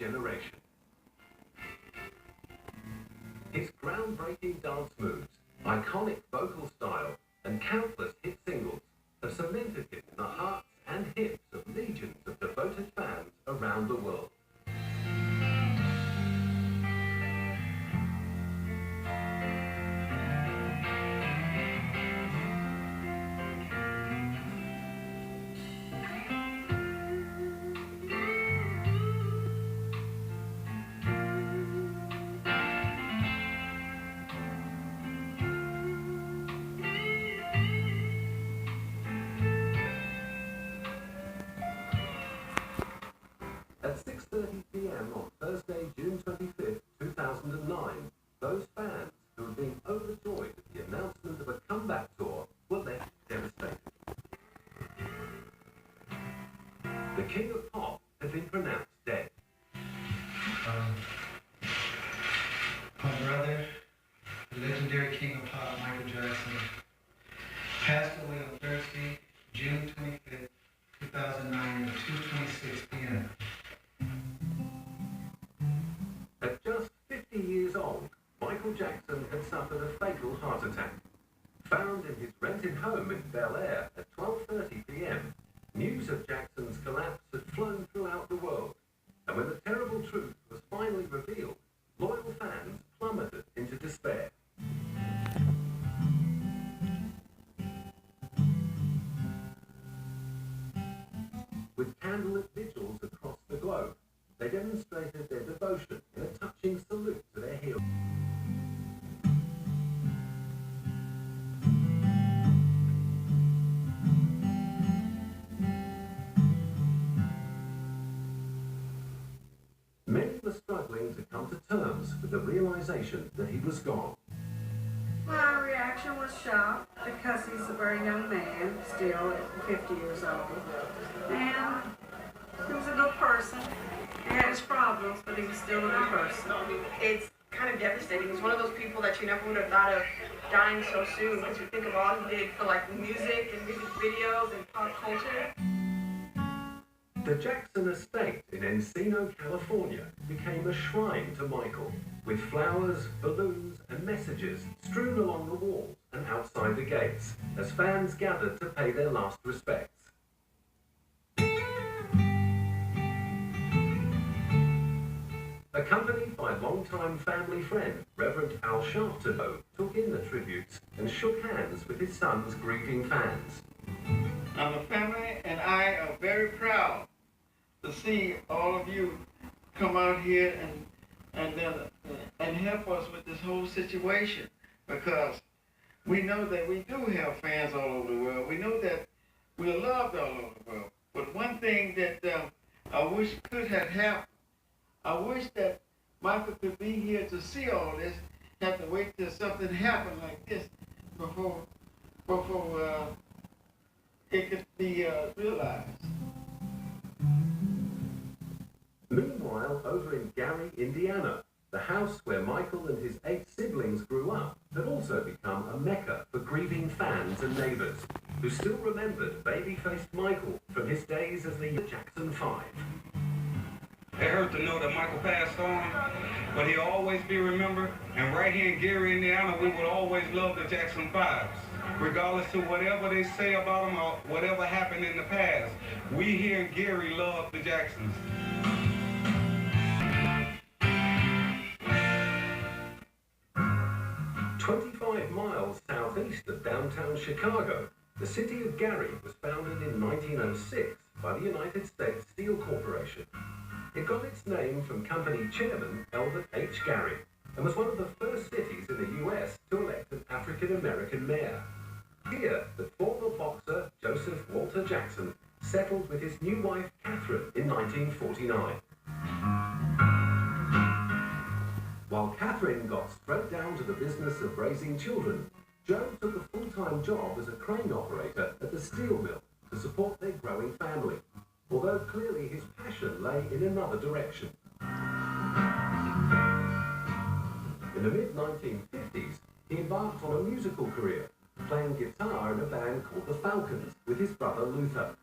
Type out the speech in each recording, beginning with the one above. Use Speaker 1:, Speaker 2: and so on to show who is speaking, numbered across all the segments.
Speaker 1: generation. His groundbreaking dance moves, iconic vocal style, and countless hit singles have cemented him in the hearts and hips of legions of devoted fans around the world. At 6:30 p.m. on Thursday, June 25th, 2009, those fans who had been overjoyed at the announcement of a comeback tour were left devastated. The King of Pop had been pronounced dead.
Speaker 2: My brother, the legendary King of Pop, Michael Jackson, passed away on Thursday, June 25th, 2009 at 2:26 p.m.
Speaker 1: At just 50 years old, Michael Jackson had suffered a fatal heart attack. Found in his rented home in Bel Air at 12:30 p.m., news of Jackson's collapse had flown throughout the world, and when the terrible truth was finally revealed, loyal fans plummeted into despair. With candlelit vigils across the globe, they demonstrated their devotion in a touching salute to their hero. Many were struggling to come to terms with the realization that he was gone.
Speaker 3: My reaction was shock because he's a very young man, still at 50 years old. And he was a good person. He had his problems, but he was still a good person.
Speaker 4: It's kind of devastating. He's one of those people that you never would have thought of dying so soon, because you think of all he did for like music and music videos and pop culture.
Speaker 1: The Jackson estate in Encino, California became a shrine to Michael, with flowers, balloons, and messages strewn along the walls and outside the gates as fans gathered to pay their last respects. Accompanied by longtime family friend Reverend Al Sharpton, took in the tributes and shook hands with his son's grieving fans.
Speaker 5: Now the family and I are very proud to see all of you come out here and help us with this whole situation, because we know that we do have fans all over the world. We know that we're loved all over the world. But one thing that I wish could have happened, I wish that Michael could be here to see all this, have to wait till something happened like this before it could be realized.
Speaker 1: Meanwhile, over in Gary, Indiana, the house where Michael and his 8 siblings grew up had also become a mecca for grieving fans and neighbors who still remembered baby-faced Michael from his days as the Jackson 5.
Speaker 6: It hurt to know that Michael passed on, but he'll always be remembered. And right here in Gary, Indiana, we would always love the Jackson 5s. Regardless of whatever they say about them or whatever happened in the past, we here in Gary love the Jacksons.
Speaker 1: "25 miles southeast of downtown Chicago, the city of Gary was founded in 1906 by the United States Steel Corporation. It got its name from company chairman Elbert H. Gary and was one of the first cities in the U.S. to elect an African-American mayor. Here, the former boxer Joseph Walter Jackson settled with his new wife Catherine in 1949. While Catherine got straight down to the business of raising children, Joe took a full-time job as a crane operator at the steel mill to support their growing family, although clearly his passion lay in another direction. In the mid-1950s, he embarked on a musical career, playing guitar in a band called the Falcons with his brother Luther.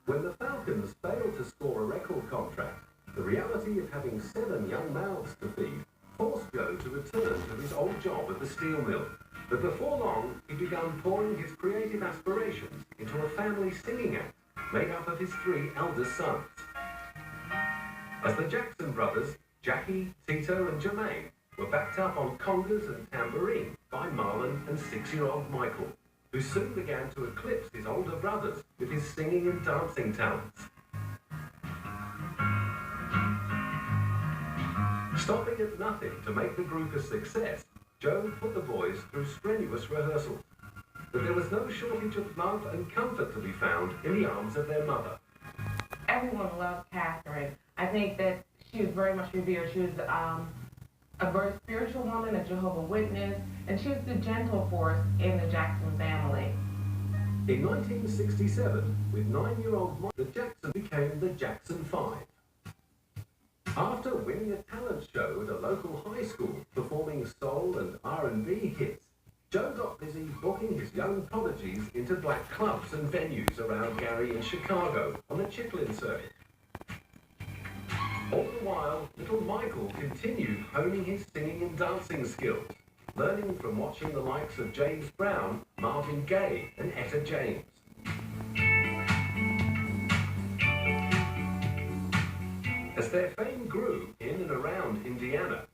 Speaker 1: When the Falcons failed to score a record contract, the reality of having 7 young mouths to feed forced Joe to return to his old job at the steel mill. But before long, he began pouring his creative aspirations into a family singing act made up of his 3 eldest sons. As the Jackson brothers, Jackie, Tito and Jermaine, were backed up on congas and tambourine by Marlon and 6-year-old Michael, who soon began to eclipse his older brothers with his singing and dancing talents. Stopping at nothing to make the group a success, Joe put the boys through strenuous rehearsals. But there was no shortage of love and comfort to be found in the arms of their mother.
Speaker 7: Everyone loved Catherine. I think that she was very much revered. She was a very spiritual woman, a Jehovah's Witness, and she was the gentle force in the Jackson family.
Speaker 1: In 1967, with 9-year-old Mike, the Jacksons became the Jackson 5. After winning a talent show at a local high school, performing soul and R&B hits, Joe got busy booking his young prodigies into black clubs and venues around Gary and Chicago on the Chitlin circuit. All the while, little Michael continued honing his singing and dancing skills, learning from watching the likes of James Brown, Marvin Gaye, and Etta James. As their fame grew in and around Indiana,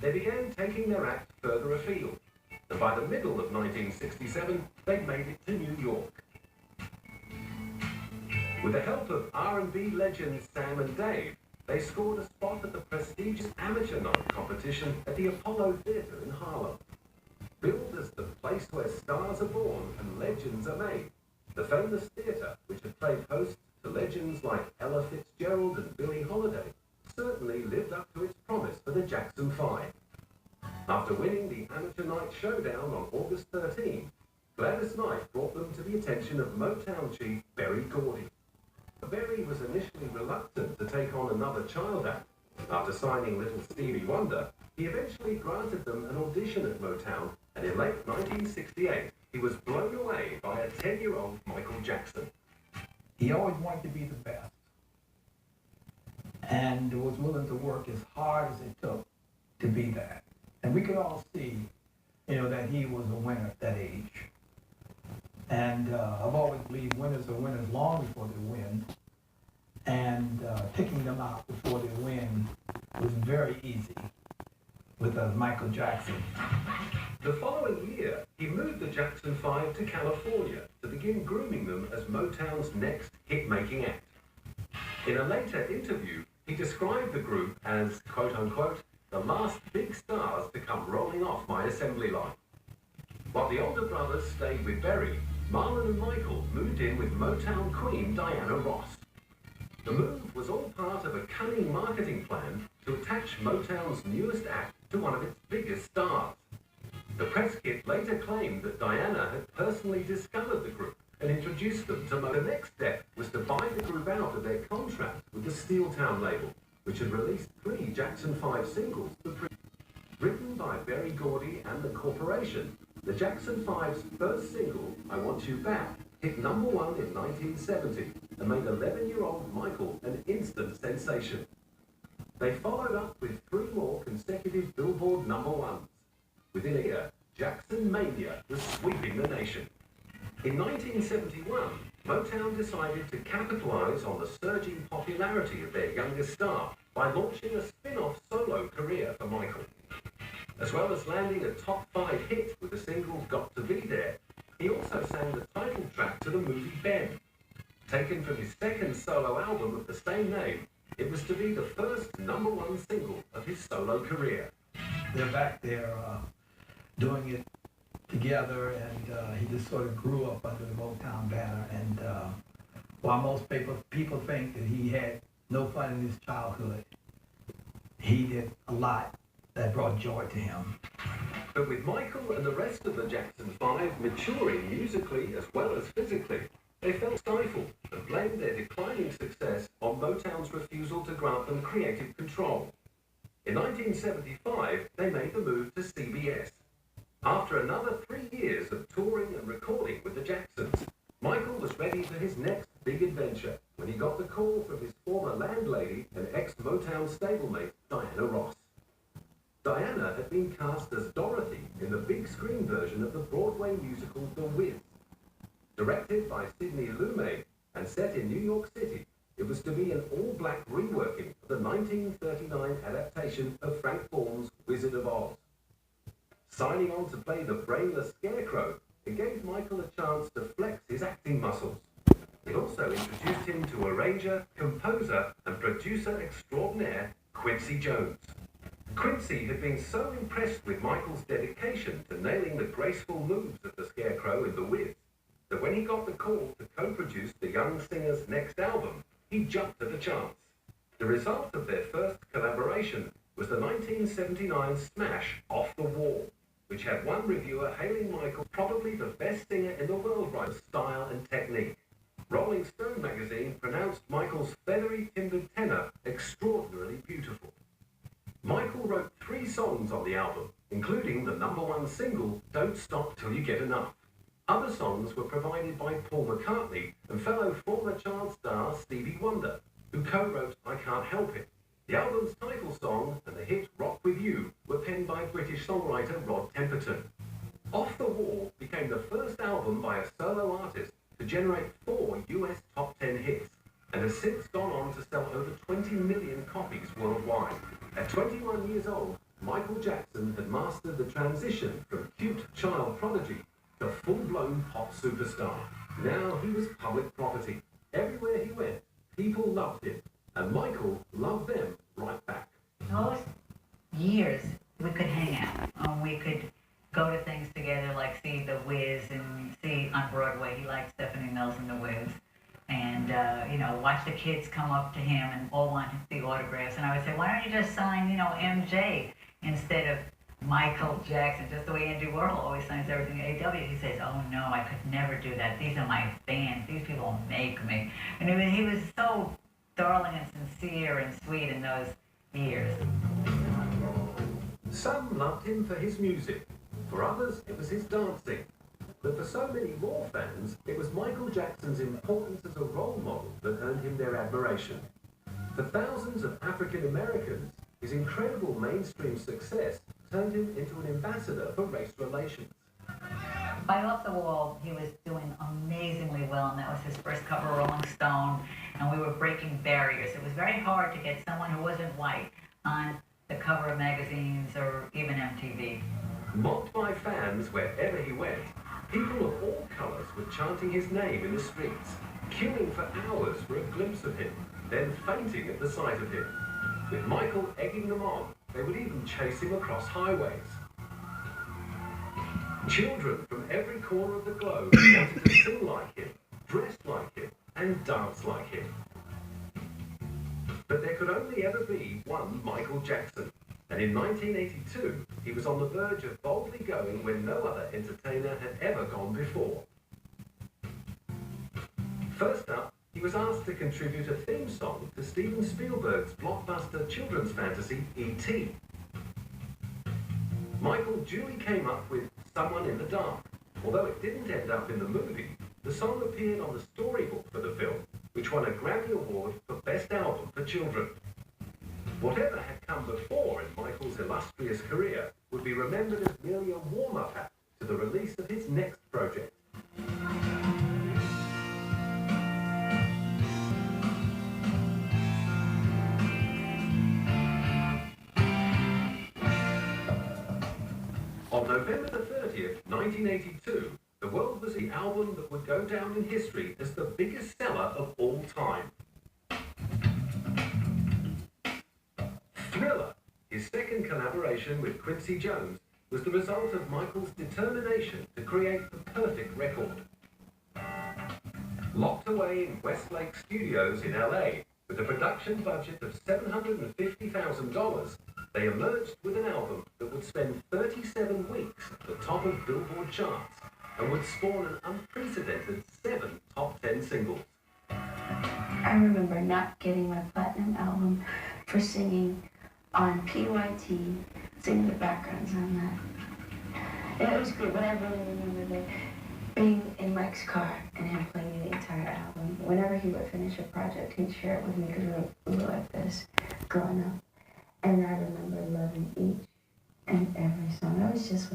Speaker 1: they began taking their act further afield, and by the middle of 1967, they made it to New York. With the help of R&B legends Sam and Dave, they scored a spot at the prestigious amateur night competition at the Apollo Theater in Harlem. Billed as the place where stars are born and legends are made, the famous theater, which had played host to legends like Ella Fitzgerald and Billie Holiday, certainly lived up to its promise for the Jackson 5. After winning the Amateur Night Showdown on August 13, Gladys Knight brought them to the attention of Motown chief Berry Gordy. Berry was initially reluctant to take on another child act. After signing Little Stevie Wonder, he eventually granted them an audition at Motown, and in late 1968, he was blown away by a 10-year-old Michael Jackson.
Speaker 8: He always wanted to be the best, and was willing to work as hard as it took to be that. And we could all see, that he was a winner at that age. And I've always believed winners are winners long before they win. And picking them out before they win was very easy with Michael Jackson.
Speaker 1: The following year, he moved the Jackson 5 to California to begin grooming them as Motown's next hit-making act. In a later interview, he described the group as, quote-unquote, the last big stars to come rolling off my assembly line. While the older brothers stayed with Berry, Marlon and Michael moved in with Motown queen Diana Ross. The move was all part of a cunning marketing plan to attach Motown's newest act to one of its biggest stars. The press kit later claimed that Diana had personally discovered the group and introduced them to Motown. The next step was to buy the group out of their contract with the Steeltown label, which had released 3 Jackson 5 singles. Written by Berry Gordy and the Corporation, the Jackson 5's first single, I Want You Back, hit #1 in 1970 and made 11-year-old Michael an instant sensation. They followed up with 3 more consecutive Billboard #1s. Within a year, Jackson Mania was sweeping the nation. In 1971, Motown decided to capitalize on the surging popularity of their youngest star by launching a spin-off solo career for Michael. As well as landing a top 5 hit with the single Got to Be There, he also sang the title track to the movie Ben. Taken from his second solo album of the same name, it was to be the first #1 single of his solo career.
Speaker 8: They're back there doing it together, and he just sort of grew up under the Motown banner. And while most people think that he had no fun in his childhood, he did a lot that brought joy to him.
Speaker 1: But with Michael and the rest of the Jackson 5 maturing musically as well as physically, they felt stifled and blamed their declining success on Motown's refusal to grant them creative control. In 1975, they made the move to CBS. After another 3 years of touring and recording with the Jacksons, Michael was ready for his next big adventure when he got the call from his former landlady and ex called The Wiz. Directed by Sidney Lumet and set in New York City, it was to be an all-black reworking of the 1939 adaptation of Frank Baum's Wizard of Oz. Signing on to play the brainless Scarecrow, it gave Michael a chance to flex his acting muscles. It also introduced him to arranger, composer, and producer extraordinaire Quincy Jones. Quincy had been so impressed with Michael's dedication to nailing the graceful moves of the Scarecrow in The Wiz, that when he got the call to co-produce the young singer's next album, he jumped at the chance. The result of their first collaboration was the 1979 smash Off the Wall, which had one reviewer hailing Michael probably the best singer in the world by style and technique. Rolling Stone magazine pronounced Michael's feathery timbered tenor extraordinarily beautiful. Michael wrote 3 songs on the album, including the #1 single, Don't Stop Till You Get Enough. Other songs were provided by Paul McCartney and fellow former child star Stevie Wonder, who co-wrote I Can't Help It. The album's title song and the hit Rock With You were penned by British songwriter Rod Temperton. Off the Wall became the first album by a solo artist to generate 4 US top 10 hits, and has since gone on to sell over 20 million copies worldwide. At 21 years old, Michael Jackson had mastered the transition from cute child prodigy to full-blown pop superstar. Now he was public property. Everywhere he went, people loved him, and Michael loved them right back.
Speaker 9: Those years, we could hang out. We could go to things together, like see The Wiz and see on Broadway. He liked Stephanie Mills and The Wiz. And, watch the kids come up to him and all want to see autographs. And I would say, why don't you just sign, MJ instead of Michael Jackson, just the way Andy Warhol always signs everything at AW. He says, oh no, I could never do that. These are my fans. These people make me. And he was so darling and sincere and sweet in those years.
Speaker 1: Some loved him for his music. For others, it was his dancing. But for so many more fans, it was Michael Jackson's importance as a role model that earned him their admiration. For thousands of African Americans, his incredible mainstream success turned him into an ambassador for race relations.
Speaker 9: By Off the Wall, he was doing amazingly well, and that was his first cover of Rolling Stone, and we were breaking barriers. It was very hard to get someone who wasn't white on the cover of magazines or even MTV.
Speaker 1: Mocked by fans wherever he went, people of all colours were chanting his name in the streets, queuing for hours for a glimpse of him, then fainting at the sight of him. With Michael egging them on, they would even chase him across highways. Children from every corner of the globe wanted to sing like him, dress like him, and dance like him. But there could only ever be one Michael Jackson. And in 1982, he was on the verge of boldly going where no other entertainer had ever gone before. First up, he was asked to contribute a theme song to Steven Spielberg's blockbuster children's fantasy, E.T. Michael duly came up with Someone in the Dark. Although it didn't end up in the movie, the song appeared on the storybook for the film, which won a Grammy Award for Best Album for Children. Whatever had come before in Michael's illustrious career would be remembered as merely a warm-up act to the release of his next project. On November the 30th, 1982, The World was the album that would go down in history as the biggest seller of all time. Thriller, his second collaboration with Quincy Jones, was the result of Michael's determination to create the perfect record. Locked away in Westlake Studios in LA, with a production budget of $750,000, they emerged with an album that would spend 37 weeks at the top of Billboard charts and would spawn an unprecedented 7 top 10 singles.
Speaker 10: I remember not getting my platinum album for singing on PYT, singing the backgrounds on that. And it was good, but I really remember being in Mike's car and him playing me the entire album. Whenever he would finish a project, he'd share it with me because we were like this growing up. And I remember loving each and every song. I was just,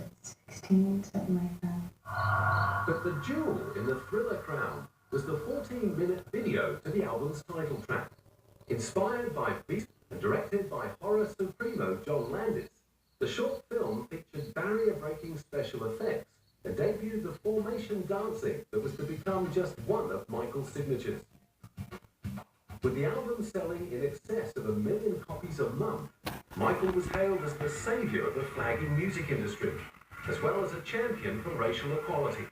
Speaker 10: 16, something like that.
Speaker 1: But the jewel in the Thriller crown was the 14-minute video to the album's title track. Inspired by Beast and directed by horror supremo John Landis, the short film featured barrier-breaking special effects and debuted the formation dancing that was to become just one of Michael's signatures. With the album selling in excess of 1 million copies a month, Michael was hailed as the savior of the flagging music industry, as well as a champion for racial equality.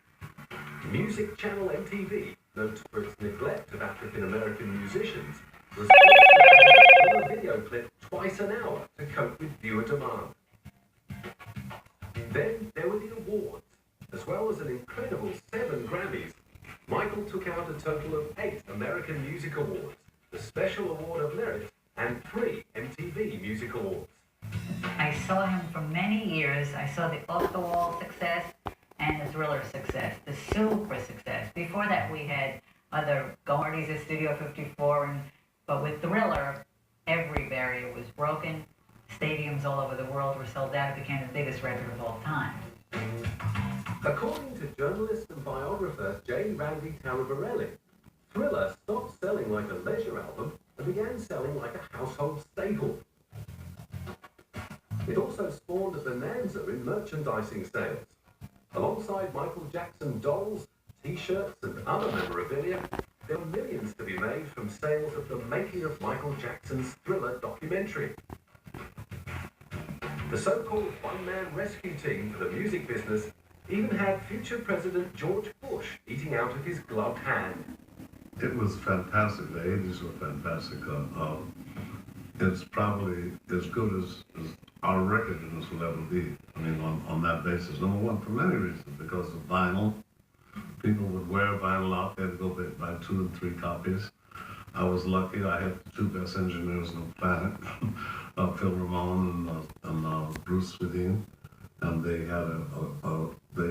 Speaker 1: Music channel MTV, noted for its neglect of African-American musicians, was forced to play a video clip twice an hour to cope with viewer demand. Then there were the awards. As well as an incredible 7 Grammys, Michael took out a total of 8 American Music Awards, the Special Award of Merit, and 3 MTV Music Awards.
Speaker 9: I saw him for many years. I saw the off-the-wall success and the Thriller success, the super success. Before that, we had other parties at Studio 54, but with Thriller, every barrier was broken. Stadiums all over the world were sold out. It became the biggest record of all time.
Speaker 1: According to journalist and biographer J. Randy Taraborelli, Thriller stopped selling like a leisure album and began selling like a household staple. It also spawned a bonanza in merchandising sales. Alongside Michael Jackson dolls, T-shirts and other memorabilia, there were millions to be made from sales of the making of Michael Jackson's Thriller documentary. The so-called one-man rescue team for the music business even had future President George Bush eating out of his gloved hand.
Speaker 11: It was fantastic. The 80s were fantastic. It's probably as good as our recordness will ever be. I mean, on that basis. Number one, for many reasons. Because of vinyl. People would wear vinyl out. They had to go buy 2 and 3 copies. I was lucky. I had the 2 best engineers on the planet, Phil Ramone and Bruce Swedien. And they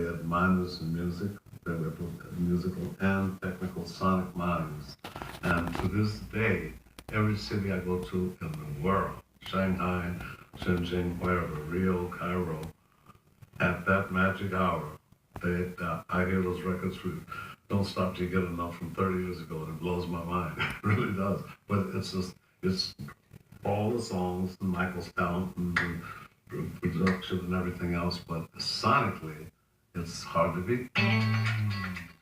Speaker 11: had minds in music. They were both musical and technical sonic minds. And to this day, every city I go to in the world, Shanghai, Shenzhen, wherever, Rio, Cairo, at that magic hour, I hear those records from Don't Stop Till You Get Enough from 30 years ago, and it blows my mind. It really does. But it's all the songs and Michael's talent and production and everything else, but sonically, it's hard to beat.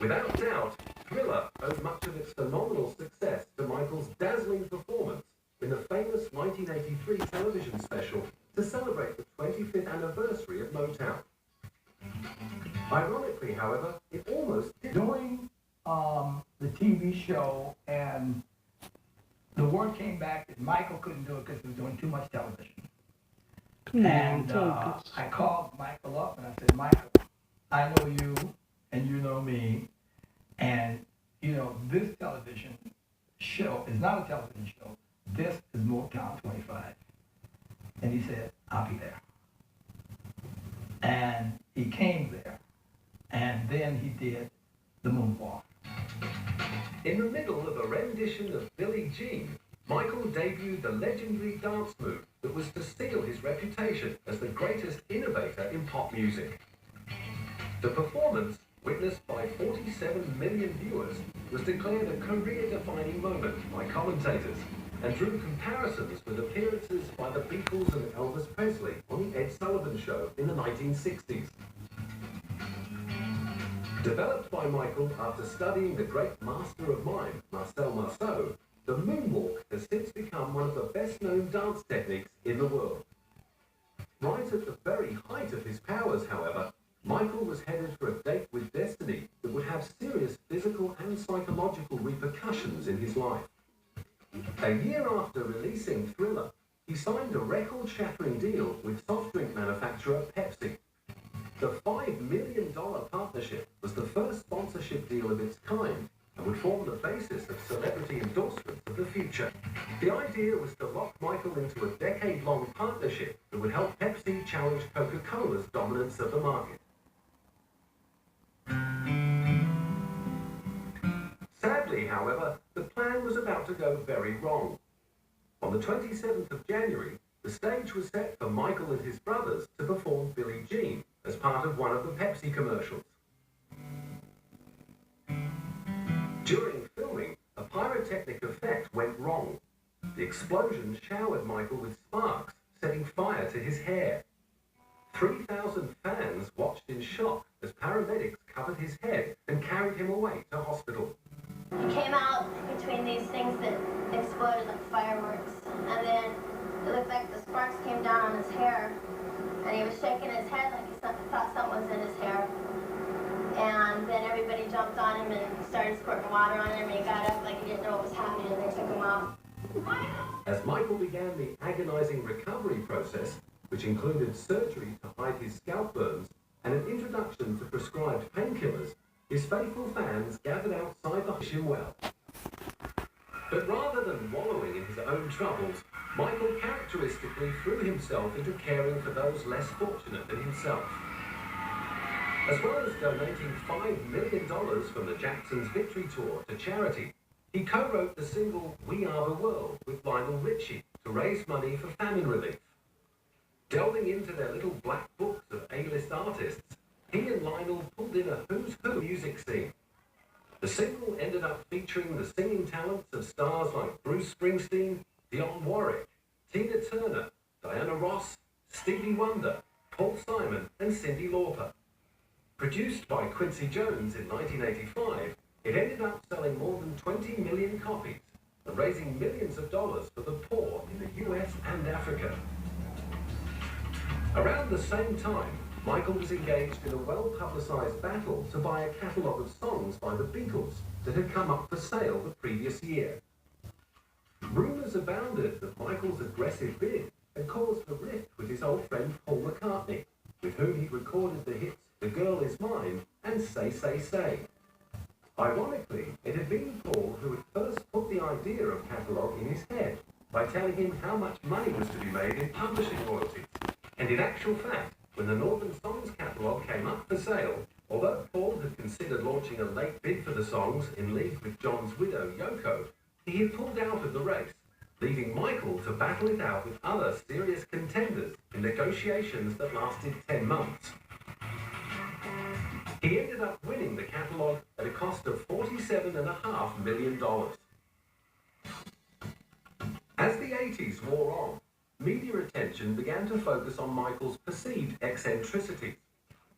Speaker 1: Without doubt, Thriller owed much of its phenomenal success to Michael's dazzling performance in the famous 1983 television special to celebrate the 25th anniversary of Motown. Ironically, however, it almost did.
Speaker 8: During the TV show, and the word came back that Michael couldn't do it because he was doing too much television. And I called Michael up and I said, Michael, I know you and you know me, and this television show is not a television show. This is Motown 25. And he said, I'll be there. And he came there, and then he did the moonwalk.
Speaker 1: In the middle of a rendition of Billie Jean, Michael debuted the legendary dance move that was to steal his reputation as the greatest innovator in pop music. The performance, witnessed by 47 million viewers, was declared a career-defining moment by commentators and drew comparisons with appearances by the Beatles and Elvis Presley on The Ed Sullivan Show in the 1960s. Developed by Michael after studying the great master of mime, Marcel Marceau, the moonwalk has since become one of the best-known dance techniques in the world. Right at the very height of his powers, however, Michael was headed for a date with destiny that would have serious physical and psychological repercussions in his life. A year after releasing Thriller, he signed a record-shattering deal with soft drink manufacturer Pepsi. The $5 million partnership was the first sponsorship deal of its kind and would form the basis of celebrity endorsements of the future. The idea was to lock Michael into a decade-long partnership that would help Pepsi challenge Coca-Cola's dominance of the market. Sadly, however, the plan was about to go very wrong. On the 27th of January, the stage was set for Michael and his brothers to perform Billie Jean as part of one of the Pepsi commercials. During filming, a pyrotechnic effect went wrong. The explosion showered Michael with sparks, setting fire to his hair. 3,000 fans watched in shock as paramedics covered his head and carried him away to hospital.
Speaker 12: He came out between these things that exploded like fireworks, and then it looked like the sparks came down on his hair, and he was shaking his head like he thought something was in his hair. And then everybody jumped on him and started squirting water on him, and he got up like he didn't know what was happening, and they took him off.
Speaker 1: As Michael began the agonizing recovery process, which included surgery to hide his scalp burns and an introduction to prescribed painkillers, his faithful fans gathered outside the wish him well. But rather than wallowing in his own troubles, Michael characteristically threw himself into caring for those less fortunate than himself. As well as donating $5 million from the Jacksons' Victory Tour to charity, he co-wrote the single We Are the World with Lionel Richie to raise money for famine relief. Delving into their little black books of A-list artists, he and Lionel pulled in a who's who music scene. The single ended up featuring the singing talents of stars like Bruce Springsteen, Dionne Warwick, Tina Turner, Diana Ross, Stevie Wonder, Paul Simon, and Cyndi Lauper. Produced by Quincy Jones in 1985, it ended up selling more than 20 million copies and raising millions of dollars for the poor in the US and Africa. Around the same time, Michael was engaged in a well-publicized battle to buy a catalogue of songs by the Beatles that had come up for sale the previous year. Rumours abounded that Michael's aggressive bid had caused a rift with his old friend Paul McCartney, with whom he'd recorded the hits The Girl Is Mine and Say, Say, Say. Ironically, it had been Paul who had first put the idea of catalogue in his head by telling him how much money was to be made in publishing royalties. And in actual fact, when the Northern Songs catalogue came up for sale, although Paul had considered launching a late bid for the songs in league with John's widow, Yoko, he had pulled out of the race, leaving Michael to battle it out with other serious contenders in negotiations that lasted 10 months. He ended up winning the catalogue at a cost of $47.5 million. As the 80s wore on, media attention began to focus on Michael's perceived eccentricities.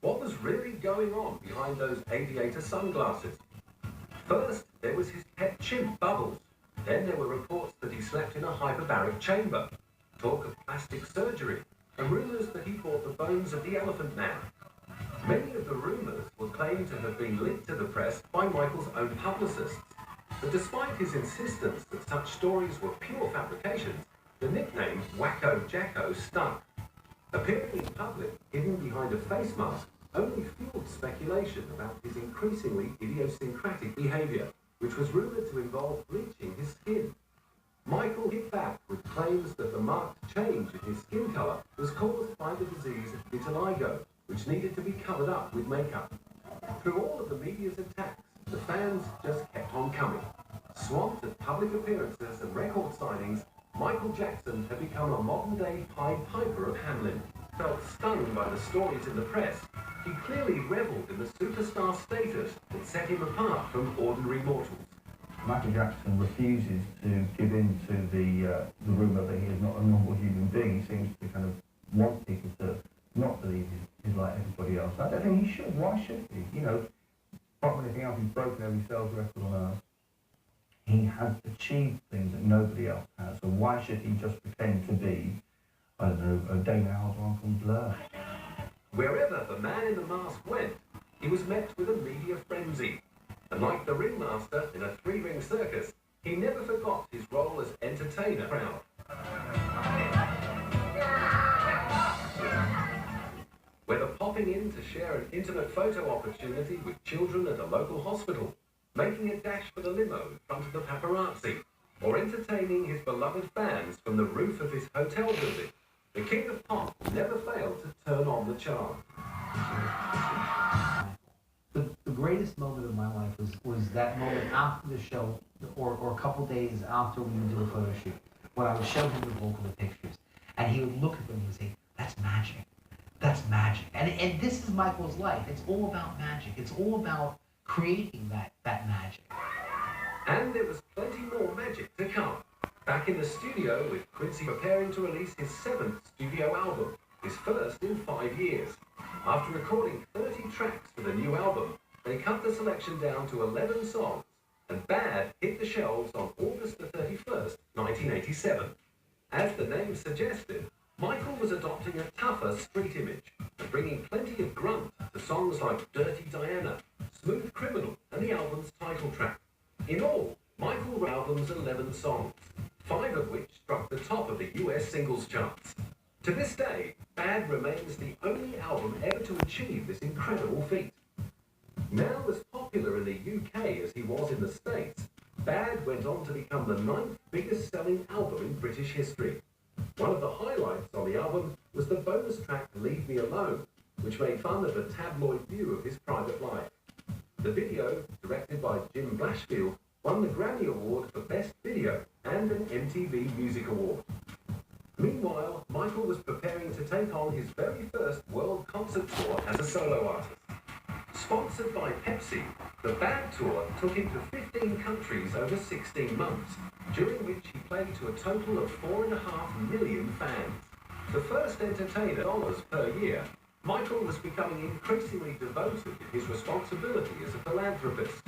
Speaker 1: What was really going on behind those aviator sunglasses? First, there was his pet chimp, Bubbles. Then there were reports that he slept in a hyperbaric chamber, talk of plastic surgery, and rumours that he bought the bones of the Elephant Man. Many of the rumours were claimed to have been linked to the press by Michael's own publicists. But despite his insistence that such stories were pure fabrications, the nickname Wacko Jacko stuck. Appearing in public, hidden behind a face mask, only fueled speculation about his increasingly idiosyncratic behaviour, which was rumoured to involve bleaching his skin. Michael hit back with claims that the marked change in his skin colour was caused by the disease vitiligo, which needed to be covered up with makeup. Through all of the media's attacks, the fans just kept on coming. Swamped at public appearances and record signings, Michael Jackson had become a modern-day Pied Piper of Hamelin. Felt stunned by the stories in the press, he clearly revelled in the superstar status that set him apart from ordinary mortals.
Speaker 13: Michael Jackson refuses to give in to the rumour that he is not a normal human being. He seems to kind of want people to not believe he's like everybody else. I don't think he should. Why should he? You know, apart from anything else, he's broken every sales record on earth. He has achieved things that nobody else has, so why should he just pretend to be, I don't know, a Dana Albarn from Blur?
Speaker 1: Wherever the man in the mask went, he was met with a media frenzy. And like the ringmaster in a three-ring circus, he never forgot his role as entertainer crowd. Whether popping in to share an intimate photo opportunity with children at a local hospital, making a dash for the limo in front of the paparazzi, or entertaining his beloved fans from the roof of his hotel building, the king of pop never failed to turn on the charm.
Speaker 14: The greatest moment of my life was that moment after the show, or a couple days after we would do a photo shoot, when I would show him the Volcom pictures. and he would look at them and say, "That's magic. That's magic." And this is Michael's life. It's all about magic. It's all about creating that magic.
Speaker 1: And there was plenty more magic to come. Back in the studio with Quincy preparing to release his 7th studio album, his first in 5 years. After recording 30 tracks for the new album, they cut the selection down to 11 songs, and Bad hit the shelves on August the 31st, 1987. As the name suggested, Michael was adopting a tougher street image and bringing plenty of grunt to songs like Dirty Diana, Smooth Criminal, and the album's title track. In all, Michael wrote album's 11 songs, 5 of which struck the top of the US singles charts. To this day, Bad remains the only album ever to achieve this incredible feat. Now as popular in the UK as he was in the States, Bad went on to become the 9th biggest selling album in British history. One of the highlights on the album was the bonus track Leave Me Alone, which made fun of a tabloid view of his private life. The video, directed by Jim Blashfield, won the Grammy Award for Best Video and an MTV Music Award. Meanwhile, Michael was preparing to take on his very first world concert tour as a solo artist. Sponsored by Pepsi, the Bad Tour took him to 15 countries over 16 months, during which he played to a total of 4.5 million fans. The first entertainer dollars per year, Michael was becoming increasingly devoted to his responsibility as a philanthropist,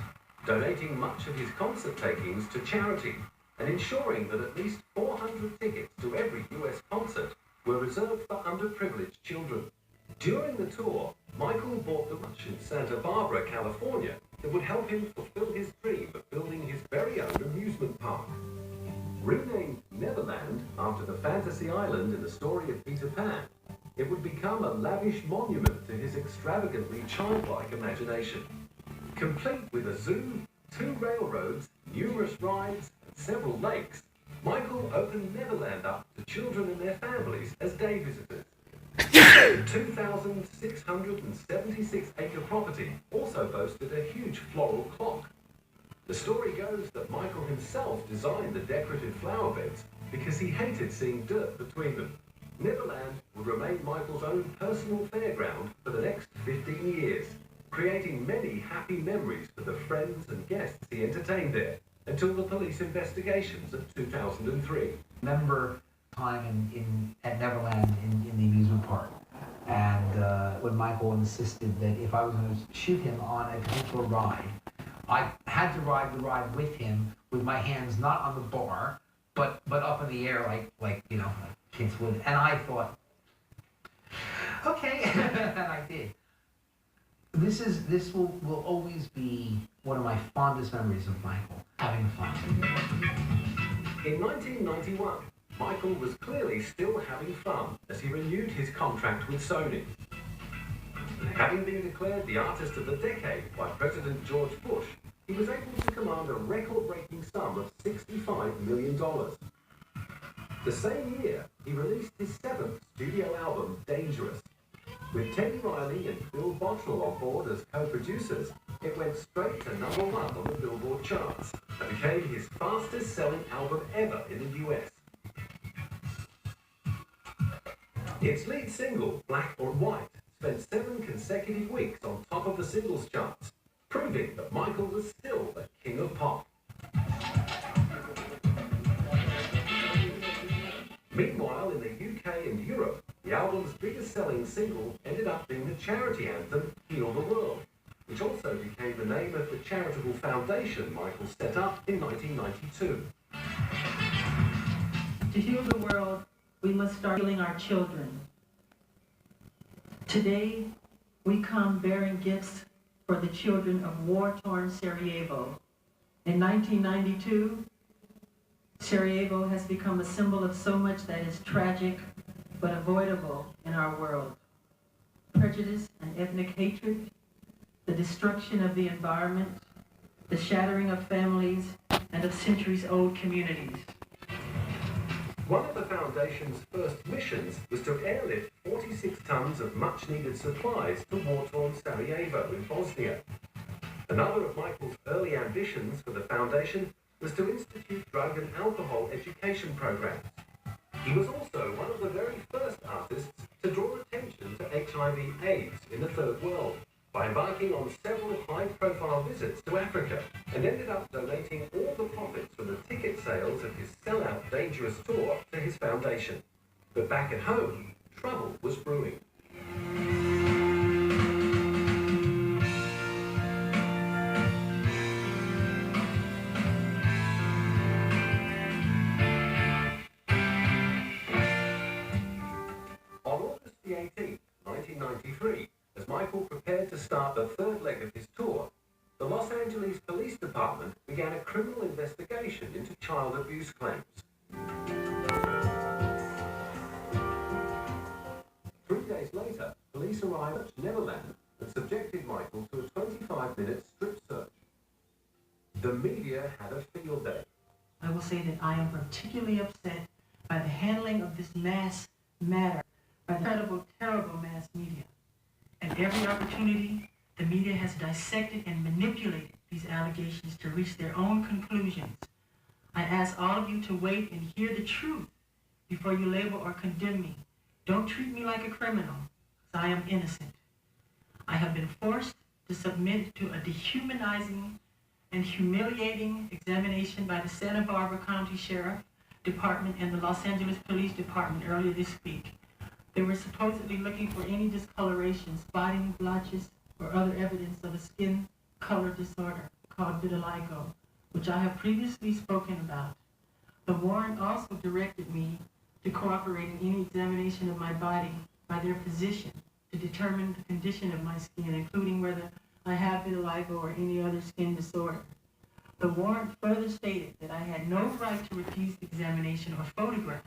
Speaker 1: donating much of his concert takings to charity and ensuring that at least 400 tickets to every US concert were reserved for underprivileged children. During the tour, Michael bought the ranch in Santa Barbara, California, that would help him fulfill his dream of building his very own amusement park. Renamed Neverland after the fantasy island in the story of Peter Pan, it would become a lavish monument to his extravagantly childlike imagination. Complete with a zoo, 2 railroads, numerous rides, and several lakes, Michael opened Neverland up to children and their families as day visitors. The 2,676-acre property also boasted a huge floral clock. The story goes that Michael himself designed the decorative flower beds because he hated seeing dirt between them. Neverland would remain Michael's own personal fairground for the next 15 years, creating many happy memories for the friends and guests he entertained there until the police investigations of 2003.
Speaker 14: Remember time at Neverland in the amusement park, and when Michael insisted that if I was going to shoot him on a particular ride, I had to ride the ride with him with my hands not on the bar, but up in the air like you know, kids would. And I thought, okay, and I did. This will always be one of my fondest memories of Michael, having fun.
Speaker 1: In 1991, Michael was clearly still having fun as he renewed his contract with Sony. Having been declared the Artist of the Decade by President George Bush, he was able to command a record-breaking sum of $65 million. The same year, he released his 7th studio album, Dangerous. With Teddy Riley and Bill Bottrell on board as co-producers, it went straight to #1 on the Billboard charts and became his fastest-selling album ever in the US. Its lead single, Black or White, spent 7 consecutive weeks on top of the singles charts, proving that Michael was still the king of pop. Meanwhile, in the UK and Europe, the album's biggest-selling single ended up being the charity anthem, Heal the World, which also became the name of the charitable foundation Michael set up in 1992.
Speaker 15: To heal the world, we must start healing our children. Today, we come bearing gifts for the children of war-torn Sarajevo. In 1992, Sarajevo has become a symbol of so much that is tragic but avoidable in our world. Prejudice and ethnic hatred, the destruction of the environment, the shattering of families and of centuries-old communities.
Speaker 1: One of the Foundation's first missions was to airlift 46 tons of much-needed supplies to war-torn Sarajevo in Bosnia. Another of Michael's early ambitions for the Foundation was to institute drug and alcohol education programs. He was also one of the very first artists to draw attention to HIV/AIDS in the Third World by embarking on several high-profile visits to Africa, and ended up donating all the profits from the ticket sales of his sell-out Dangerous tour to his foundation. But back at home, trouble was brewing. On August the 18th, 1993, as Michael prepared to start the third leg of his tour, the Los Angeles Police Department began a criminal investigation into child abuse claims. 3 days later, police arrived at Neverland and subjected Michael to a 25-minute strip search. The media had a field day.
Speaker 15: I will say that I am particularly upset by the handling of this mass matter by the incredible, terrible mass media. At every opportunity, the media has dissected and manipulated these allegations to reach their own conclusions. I ask all of you to wait and hear the truth before you label or condemn me. Don't treat me like a criminal, because I am innocent. I have been forced to submit to a dehumanizing and humiliating examination by the Santa Barbara County Sheriff Department and the Los Angeles Police Department earlier this week. They were supposedly looking for any discoloration, spotting, blotches, or other evidence of a skin color disorder called vitiligo, which I have previously spoken about. The warrant also directed me to cooperate in any examination of my body by their physician to determine the condition of my skin, including whether I have vitiligo or any other skin disorder. The warrant further stated that I had no right to refuse the examination or photographs,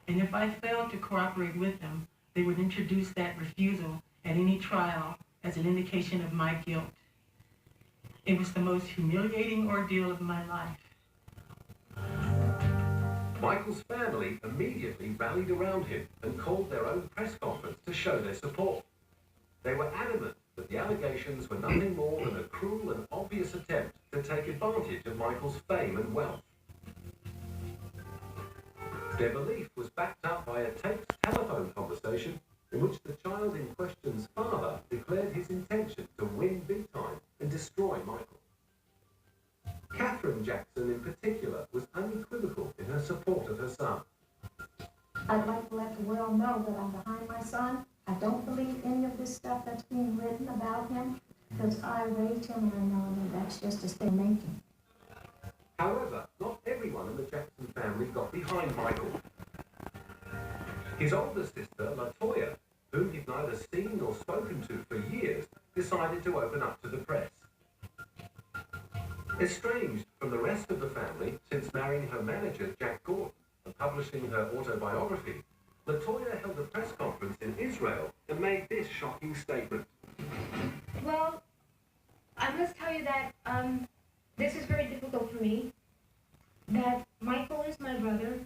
Speaker 15: and if I failed to cooperate with them, they would introduce that refusal at any trial as an indication of my guilt. It was the most humiliating ordeal of my life.
Speaker 1: Michael's family immediately rallied around him and called their own press conference to show their support. They were adamant that the allegations were nothing more than a cruel and obvious attempt to take advantage of Michael's fame and wealth. Their belief was backed up by a taped telephone conversation in which the child in question's father declared his intention to win big time and destroy Michael. Catherine Jackson in particular was unequivocal in her support of her son.
Speaker 16: I'd like to let the world know that I'm behind my son. I don't believe any of this stuff that's being written about him, because I raised him and I know that that's just a state making.
Speaker 1: However, not everyone in the Jackson family got behind Michael. His older sister, LaToya, whom he'd neither seen nor spoken to for years, decided to open up to the press. Estranged from the rest of the family since marrying her manager, Jack Gordon, and publishing her autobiography, LaToya held a press conference in Israel and made this shocking statement.
Speaker 17: Well, I must tell you that this is very difficult for me, that Michael is my brother.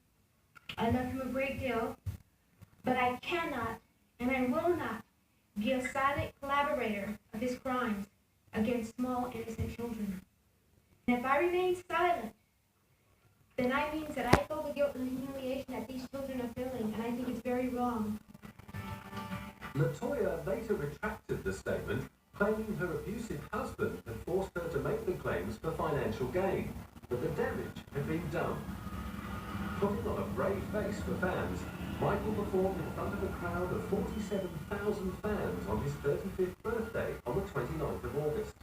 Speaker 17: I love him a great deal, but I cannot and I will not be a silent collaborator of his crimes against small, innocent children. And if I remain silent, then that means that I feel the guilt and the humiliation that these children are feeling, and I think it's very wrong.
Speaker 1: LaToya later retracted the statement, claiming her abusive husband had forced her to make the claims for financial gain, but the damage had been done. Putting on a brave face for fans, Michael performed in front of a crowd of 47,000 fans on his 35th birthday on the 29th of August.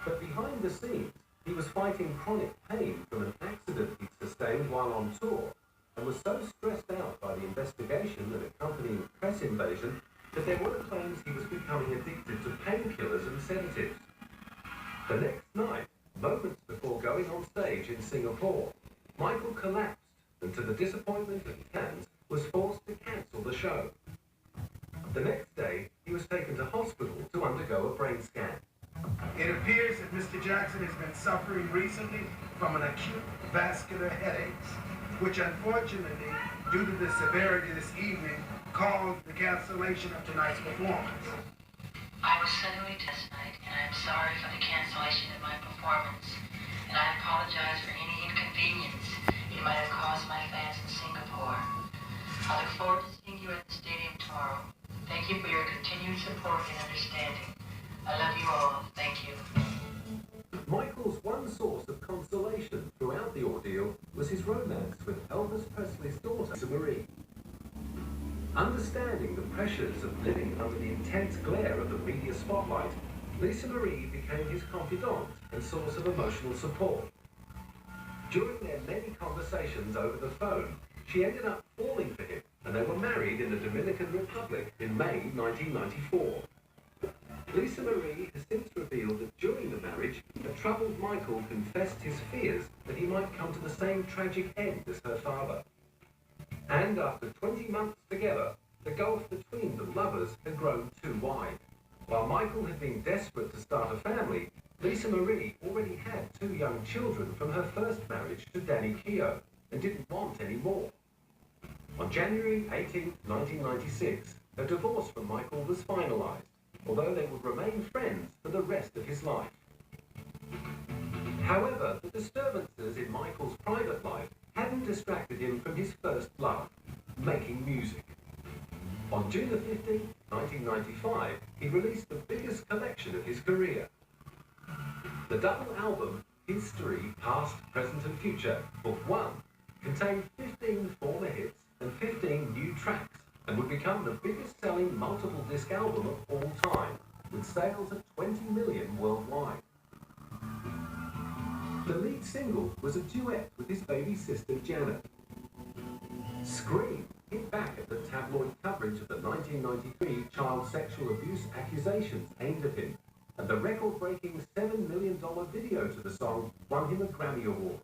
Speaker 1: But behind the scenes, he was fighting chronic pain from an accident he'd sustained while on tour, and was so stressed out by the investigation and accompanying press invasion that there were claims he was becoming addicted to painkillers and sedatives. The next night, moments before going on stage in Singapore, Michael collapsed and, to the disappointment of fans, was forced to cancel the show. The next day, he was taken to hospital to undergo a brain scan.
Speaker 18: It appears that Mr. Jackson has been suffering recently from an acute vascular headaches, which unfortunately, due to the severity this evening, caused the cancellation of tonight's performance.
Speaker 19: I was suddenly test night, and I'm sorry for the cancellation of my performance, and I apologize for any inconvenience it might have caused my fans in Singapore.
Speaker 1: source of consolation throughout the ordeal was his romance with Elvis Presley's daughter, Lisa Marie. Understanding the pressures of living under the intense glare of the media spotlight, Lisa Marie became his confidant and source of emotional support. During their many conversations over the phone, she ended up falling for him, and they were married in the Dominican Republic in May 1994. Lisa Marie has since revealed that during the marriage, a troubled Michael confessed his fears that he might come to the same tragic end as her father. And after 20 months together, the gulf between the lovers had grown too wide. While Michael had been desperate to start a family, Lisa Marie already had 2 young children from her first marriage to Danny Keough and didn't want any more. On January 18, 1996, a divorce from Michael was finalized, although they would remain friends for the rest of his life. However, the disturbances in Michael's private life hadn't distracted him from his first love, making music. On June 15, 1995, he released the biggest collection of his career. The double album, History, Past, Present and Future, Book 1, contained 15 former hits and 15 new tracks, and would become the biggest-selling multiple-disc album of all time, with sales of 20 million worldwide. The lead single was a duet with his baby sister Janet. Scream hit back at the tabloid coverage of the 1993 child sexual abuse accusations aimed at him, and the record-breaking $7 million video to the song won him a Grammy Award.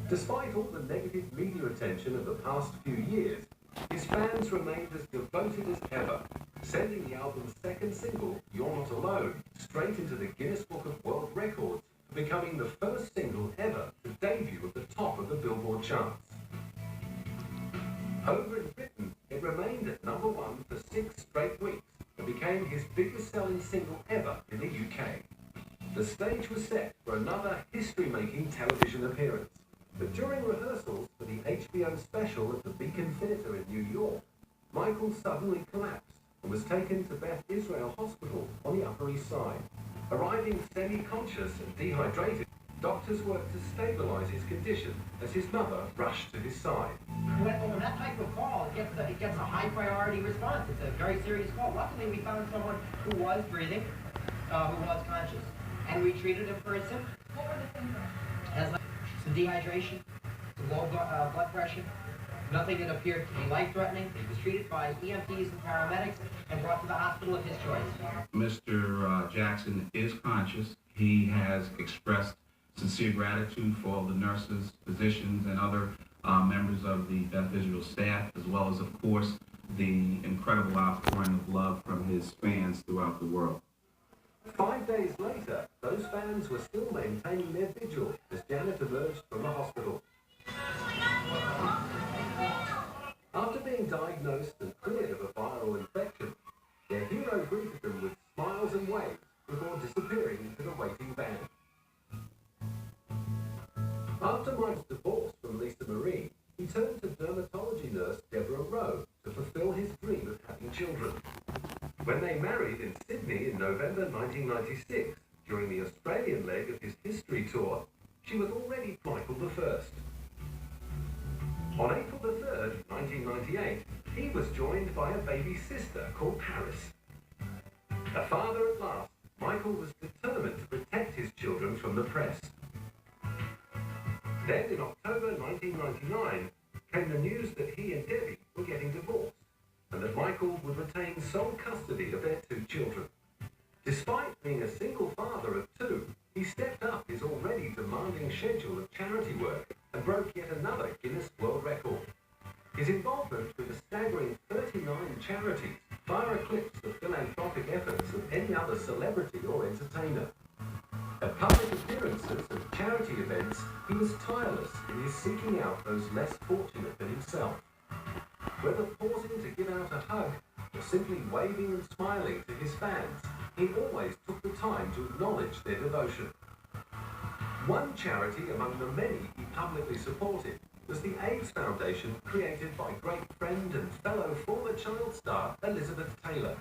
Speaker 1: Despite all the negative media attention of the past few years, his fans remained as devoted as ever, sending the album's second single, You're Not Alone, straight into the Guinness Book of World Records, becoming the first single ever to debut at the top of the Billboard charts. Over in Britain, it remained at #1 for 6 straight weeks and became his biggest-selling single ever in the UK. The stage was set for another history-making television appearance, but during rehearsals for the HBO special at the Beacon Theatre in New York, Michael suddenly collapsed and was taken to Beth Israel Hospital on the Upper East Side. Arriving semi-conscious and dehydrated, doctors worked to stabilize his condition as his mother rushed to his side.
Speaker 20: When that type of call, it gets a high priority response. It's a very serious call. Luckily, we found someone who was breathing, who was conscious, and we treated him for his symptoms. What were the symptoms? As some dehydration, some low blood pressure, nothing that appeared to be life-threatening. He was treated by EMTs and paramedics and brought to the hospital of his choice.
Speaker 6: Mr. Jackson is conscious. He has expressed sincere gratitude for all the nurses, physicians, and other members of the Beth Israel staff, as well as, of course, the incredible outpouring of love from his fans throughout the world.
Speaker 1: 5 days later, those fans were still maintaining their vigil as Janet emerged from the hospital. After being diagnosed and cleared of a viral infection, their hero greeted them with smiles and waves before disappearing into the waiting van. After Mike's divorce from Lisa Marie, he turned to dermatology nurse Deborah Rowe to fulfill his dream of having children. When they married in Sydney in November 1996, during the Australian leg of his history tour, she was already Michael I. On April 3rd, 1998, he was joined by a baby sister called Paris. A father at last, Michael was determined to protect his children from the press. Then, in October 1999, came the news that he and Debbie were getting divorced, and that Michael would retain sole custody of their 2 children. Despite being a single father of 2, he stepped up his already demanding schedule of charity work and broke yet another Guinness World Record. His involvement with a staggering 39 charities far eclipsed the philanthropic efforts of any other celebrity or entertainer. At public appearances and charity events, he was tireless in his seeking out those less fortunate than himself. Whether pausing to give out a hug or simply waving and smiling to his fans, he always took the time to acknowledge their devotion. One charity among the many he publicly supported was the AIDS Foundation, created by great friend and fellow former child star Elizabeth Taylor.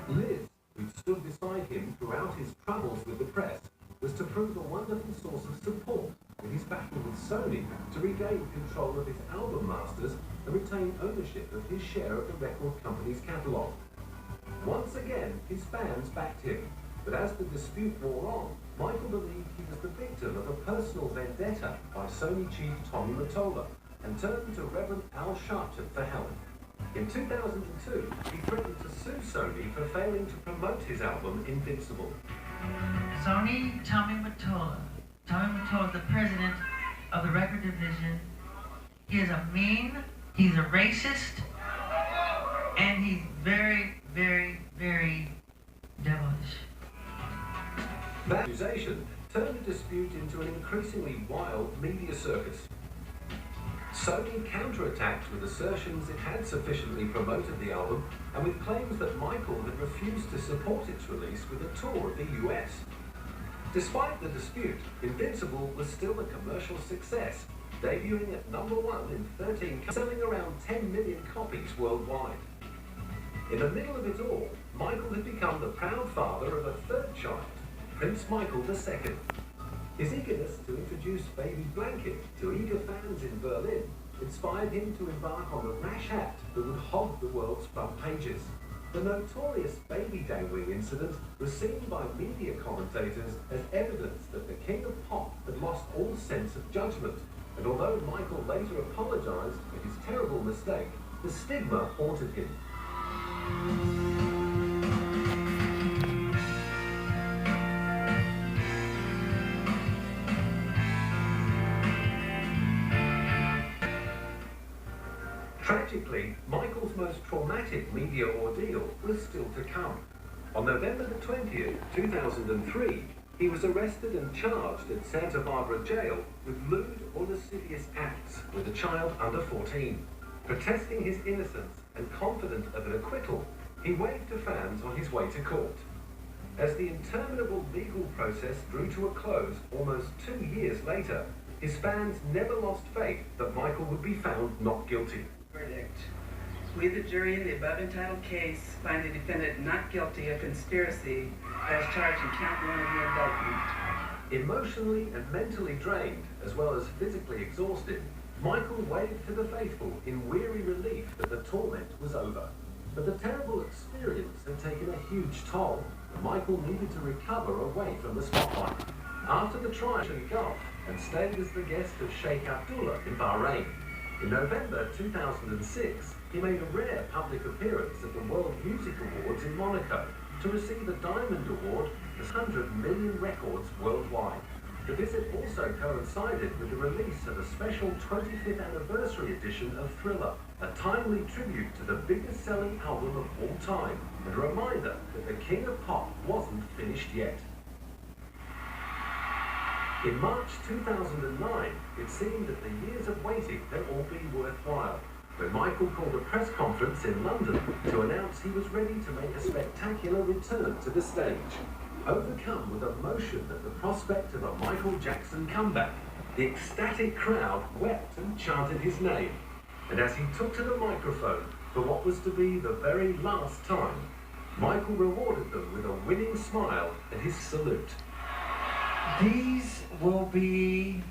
Speaker 1: Liz, who who'd stood beside him throughout his troubles with the press, was to prove a wonderful source of support in his battle with Sony to regain control of his album masters and retain ownership of his share of the record company's catalogue. Once again, his fans backed him, but as the dispute wore on, Michael believed he was the victim of a personal vendetta by Sony chief Tommy Mottola and turned to Reverend Al Sharpton for help. In 2002, he threatened to sue Sony for failing to promote his album Invincible.
Speaker 21: Sony, Tommy Mottola. Tommy Mottola is the president of the record division. He is a mean, he's a racist, and he's very, very, very devilish.
Speaker 1: That accusation turned the dispute into an increasingly wild media circus. Sony counterattacked with assertions it had sufficiently promoted the album and with claims that Michael had refused to support its release with a tour of the US. Despite the dispute, Invincible was still a commercial success, debuting at #1 in 13 countries, selling around 10 million copies worldwide. In the middle of it all, Michael had become the proud father of a third child, Prince Michael II. His eagerness to introduce Baby Blanket to eager fans in Berlin inspired him to embark on a rash act that would hog the world's front pages. The notorious baby dangling incident was seen by media commentators as evidence that the King of Pop had lost all sense of judgment, and although Michael later apologized for his terrible mistake, the stigma haunted him. Tragically, Michael's most traumatic media ordeal was still to come. On November the 20th, 2003, he was arrested and charged at Santa Barbara jail with lewd or lascivious acts with a child under 14. Protesting his innocence and confident of an acquittal, he waved to fans on his way to court. As the interminable legal process drew to a close almost 2 years later, his fans never lost faith that Michael would be found not guilty.
Speaker 22: Verdict. We, the jury in the above entitled case, find the defendant not guilty of conspiracy as charged in count 1 of the indictment.
Speaker 1: Emotionally and mentally drained, as well as physically exhausted, Michael waved to the faithful in weary relief that the torment was over. But the terrible experience had taken a huge toll, and Michael needed to recover away from the spotlight. After the trial in Gulf and stayed as the guest of Sheikh Abdullah in Bahrain. In November 2006, he made a rare public appearance at the World Music Awards in Monaco to receive a Diamond Award for 100 million records worldwide. The visit also coincided with the release of a special 25th anniversary edition of Thriller, a timely tribute to the biggest selling album of all time, and a reminder that the King of Pop wasn't finished yet. In March 2009, it seemed that the years of waiting had all been worthwhile, when Michael called a press conference in London to announce he was ready to make a spectacular return to the stage. Overcome with emotion at the prospect of a Michael Jackson comeback, the ecstatic crowd wept and chanted his name. And as he took to the microphone for what was to be the very last time, Michael rewarded them with a winning smile and his salute.
Speaker 21: These will be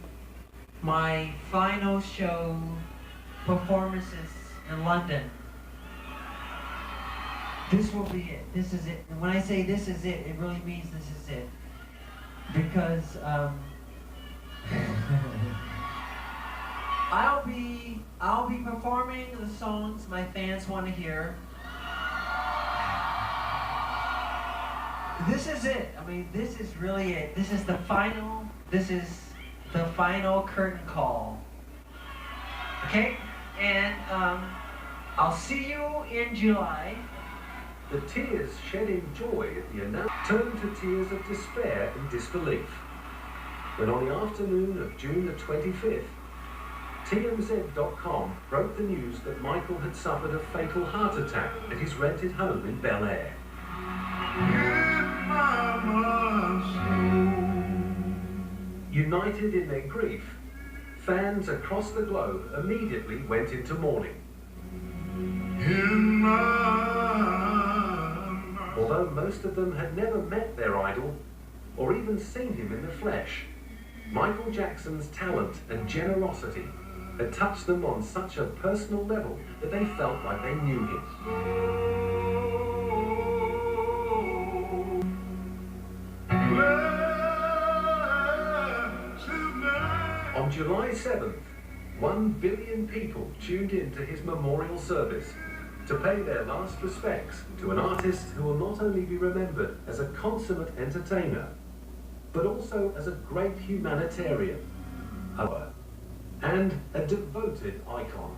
Speaker 21: my final show performances in London. This will be it. This is it. And when I say this is it, it really means this is it. Because I'll be performing the songs my fans want to hear. This is it. I mean, this is really it. This is the final curtain call. Okay? And I'll see you in July.
Speaker 1: The tears shed in joy at the announcement turned to tears of despair and disbelief. When on the afternoon of June the 25th, TMZ.com broke the news that Michael had suffered a fatal heart attack at his rented home in Bel Air. United in their grief, fans across the globe immediately went into mourning. although most of them had never met their idol or even seen him in the flesh, Michael Jackson's talent and generosity had touched them on such a personal level that they felt like they knew him. On July 7th, 1 billion people tuned in to his memorial service to pay their last respects to an artist who will not only be remembered as a consummate entertainer, but also as a great humanitarian, and a devoted icon.